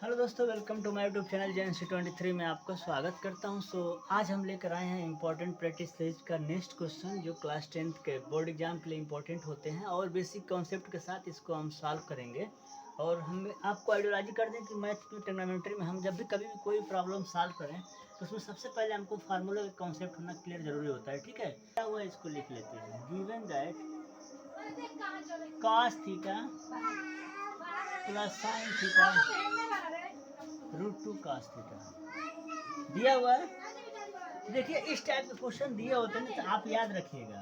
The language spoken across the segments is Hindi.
हेलो दोस्तों, welcome to my YouTube channel JNC23 में आपका स्वागत करता हूं। आज हम लेकर आए हैं इम्पोर्टेंट प्रैक्टिस सीरीज का नेक्स्ट क्वेश्चन जो क्लास 10th के बोर्ड एग्जाम के लिए इम्पोर्टेंट होते हैं और बेसिक कॉन्सेप्ट के साथ इसको हम सॉल्व करेंगे। और हम आपको आइडियोलॉजी कर दें कि मैथ में ट्रिग्नोमेट्री में हम जब भी कभी भी कोई प्रॉब्लम सॉल्व करें तो उसमें सबसे पहले हमको फार्मूला का कॉन्सेप्ट होना क्लियर जरूरी होता है। ठीक है, क्या हुआ इसको लिख लेते हैं। Given that cos theta plus sine theta √2 cos theta दिया हुआ है। देखिए, इस टाइप के क्वेश्चन दिए होते हैं तो आप याद रखिएगा।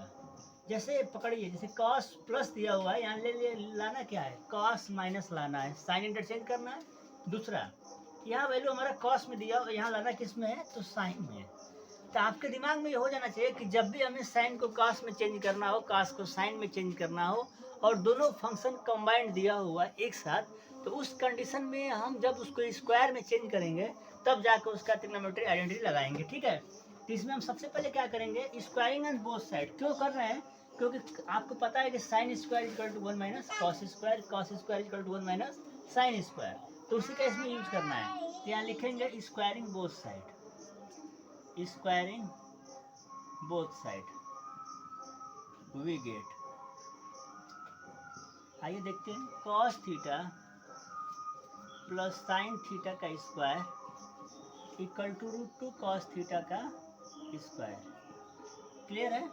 जैसे पकड़िए, जैसे cos प्लस दिया हुआ है, यहाँ ले लाना क्या है, cos माइनस लाना है, साइन इंटरचेंज करना है। दूसरा, यहाँ वैल्यू हमारा cos में दिया हुआ, यहाँ लाना किस में है, तो साइन में। तो आपके दिमाग में ये हो जाना चाहिए कि जब भी हमें साइन को cos में चेंज करना हो, cos को साइन में चेंज करना हो और दोनों फंक्शन कंबाइंड दिया हुआ एक साथ, तो उस कंडीशन में हम जब उसको स्क्वायर में चेंज करेंगे तब जाकर उसका ट्रिग्नोमेट्री आइडेंटिटी लगाएंगे। ठीक है, तो इसमें हम सबसे पहले क्या करेंगे, स्क्वायरिंग ऑन बोथ साइड। क्यों कर रहे हैं, क्योंकि आपको पता है कि sine square equal to 1 minus cos square, cos square equal to 1 minus sine square. तो उसी का इसमें यूज करना है। तो यहाँ लिखेंगे squaring both side, squaring both side we get. आइए देखते हैं, cos theta plus sine theta का square equal to √2 cos theta का स्क्वायर। क्लियर है।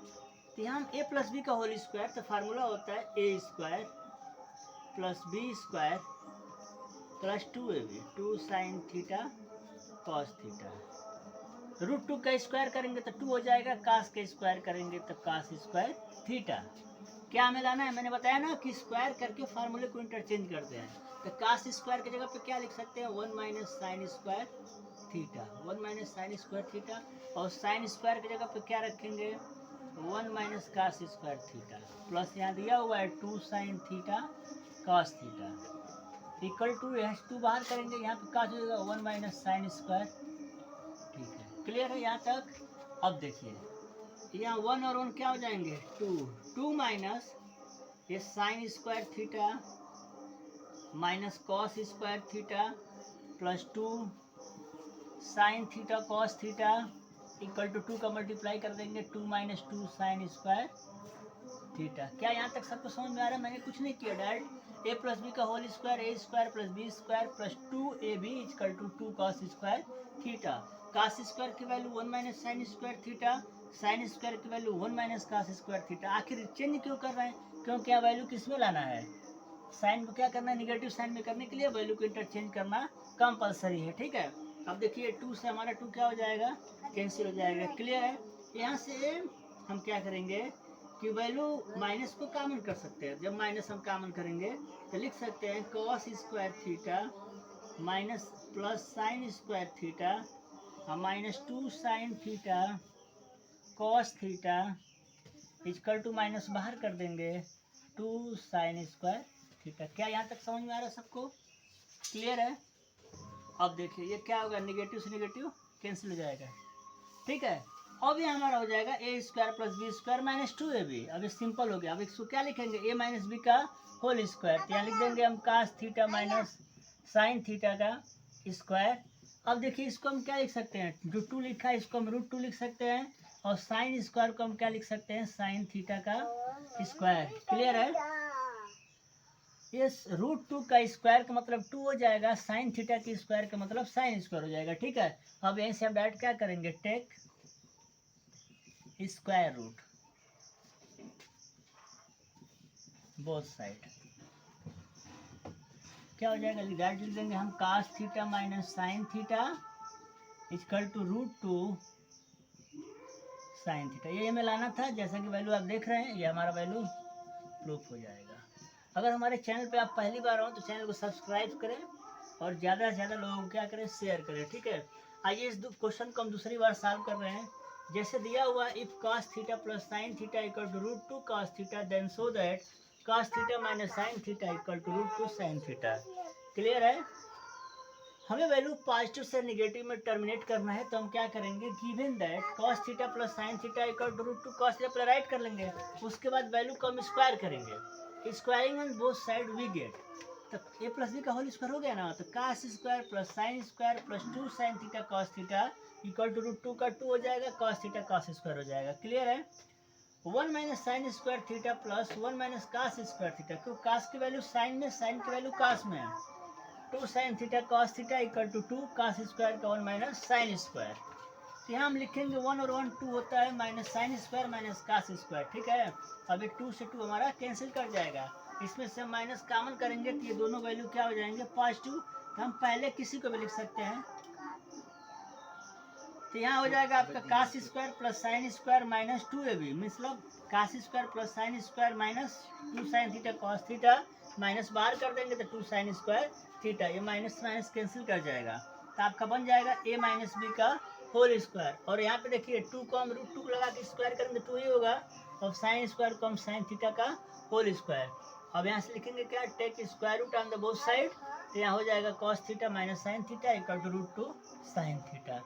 तो यहाँ हम a प्लस बी का होल स्क्वायर, तो फार्मूला होता है a square plus B square plus 2ab 2 sine theta cos theta. √2 का स्क्वायर करेंगे तो 2 हो जाएगा, कास का स्क्वायर करेंगे तो कास स्क्वायर थीटा। क्या हमें लाना है, मैंने बताया ना कि स्क्वायर करके फार्मूले को इंटरचेंज करते हैं। तो कास स्क्वायर की जगह पे क्या लिख सकते हैं, 1 minus sine square theta, 1 minus sine square theta. और साइन स्क्वायर की जगह पे क्या रखेंगे, 1 minus cos square theta plus यहाँ दिया हुआ है 2 sine theta cos theta equal to, यहाँ 2 बाहर करेंगे, यहाँ पे कास हो जाएगा 1 माइनस साइन स्क्वायर। ठीक है, क्लियर है यहाँ तक। अब देखिए, यहाँ 1 और 1 क्या हो जाएंगे, 2 माइनस ये sine square theta minus cos square theta plus 2 sine theta cos theta equal to 2 का मल्टीप्लाई कर देंगे, 2 माइनस 2 साइन स्क्वायर थीटा। क्या यहाँ तक सबको समझ में आ रहा है, मैंने कुछ नहीं किया, डायरेक्ट a प्लस बी का whole square, a square plus B square plus 2ab equal to 2 cos square theta. Cos square की value 1 minus sine square theta, sine square की value 1 minus cos square theta. आखिर चेंज क्यों कर रहे हैं, क्योंकि यहाँ वैल्यू किस में लाना है, साइन को क्या करना है, निगेटिव साइन में करने के लिए वैल्यू को इंटरचेंज करना कंपलसरी है। ठीक है, अब देखिए 2 से हमारा 2 क्या हो जाएगा, कैंसिल हो जाएगा। क्लियर है। यहाँ से हम क्या करेंगे कि वैल्यू माइनस को कॉमन कर सकते हैं। जब माइनस हम कॉमन करेंगे तो लिख सकते हैं cos square theta minus plus sine square theta minus 2 sine theta cos theta equal to, minus बाहर कर देंगे, 2 साइन स्क्वायर थीटा। क्या यहाँ तक समझ में आ रहा है सबको, क्लियर है। अब देखिए ये क्या होगा, निगेटिव से निगेटिव कैंसिल हो जाएगा। ठीक है, अब ये हमारा हो जाएगा a square plus B square minus 2ab। अब ये सिंपल हो गया। अब इसको क्या लिखेंगे, a माइनस बी का होल स्क्वायर, तो यहाँ लिख देंगे हम cos theta minus sine theta का स्क्वायर। अब देखिए इसको हम क्या लिख सकते हैं, जो 2 लिखा है इसको हम √2 लिख सकते हैं, और साइन स्क्वायर को हम क्या लिख सकते हैं, साइन थीटा का स्क्वायर। क्लियर है। इस √2 का स्क्वायर का मतलब 2 हो जाएगा, साइन थीटा की स्क्वायर का मतलब साइन स्क्वायर हो जाएगा। ठीक है, अब यहीं से हम डायरेक्ट क्या करेंगे, take square root both side. क्या हो जाएगा, डायरेक्ट लिख देंगे हम cos theta minus sine theta equal to √2 sine theta. ये हमें लाना था, जैसा कि वैल्यू आप देख रहे हैं, ये हमारा वैल्यू प्रूफ हो जाएगा। अगर हमारे चैनल पे आप पहली बार हो तो चैनल को सब्सक्राइब करें और ज़्यादा से ज़्यादा लोगों को क्या करें, शेयर करें। ठीक है, आइए इस क्वेश्चन को हम दूसरी बार सॉल्व कर रहे हैं। जैसे दिया हुआ, if cos theta plus sine theta equal to √2 cos theta, then show that cos theta minus sine theta equal to √2 sine theta. Clear है। हमें वैल्यू पॉजिटिव से नेगेटिव में टर्मिनेट करना है, तो हम क्या करेंगे, given that cos theta plus sine theta equal to √2 cos theta plus right कर लेंगे। उसके बाद वैल्यू को हम स्क्वायर करेंगे, squaring on both side we get. तो ए प्लस बी का होल स्क्वायर हो गया ना, तो cos square plus sine square plus 2 sine theta cos theta equal to root 2 का 2 हो जाएगा, कॉस थीटा कॉस स्क्वायर हो जाएगा। क्लियर है। 1 minus sine square theta plus 1 minus cos square theta, क्यों कास की वैल्यू साइन में, साइन की वैल्यू कास में है। 2 sine theta cos theta equal to 2 cos square का 1 माइनस साइन स्क्वायर। तो यहाँ हम लिखेंगे 1 और 1 2 होता है, minus sine square minus cos square. ठीक है, अब ये 2 से 2 हमारा कैंसिल कर जाएगा, इसमें से माइनस कॉमन करेंगे तो ये दोनों वैल्यू क्या हो जाएंगे, पॉजिटिव। तो हम पहले किसी को भी लिख सकते हैं, तो यहाँ हो जाएगा आपका cos square plus sine square minus 2ab, मतलब cos square plus sine square minus 2 sine theta cos theta, minus बाहर कर देंगे तो 2 साइन स्क्वायर थीटा, ये माइनस माइनस कैंसिल कर जाएगा, तो आपका बन जाएगा a माइनस बी का होल स्क्वायर। और यहाँ पे देखिए 2 को हम रूट 2 लगा के स्क्वायर करेंगे 2 ही होगा, और साइन स्क्वायर को हम साइन थीटा का होल स्क्वायर। अब यहाँ से लिखेंगे क्या, take square root on the both side, तो यहाँ हो जाएगा cos theta minus sine theta equal to root 2 sine theta.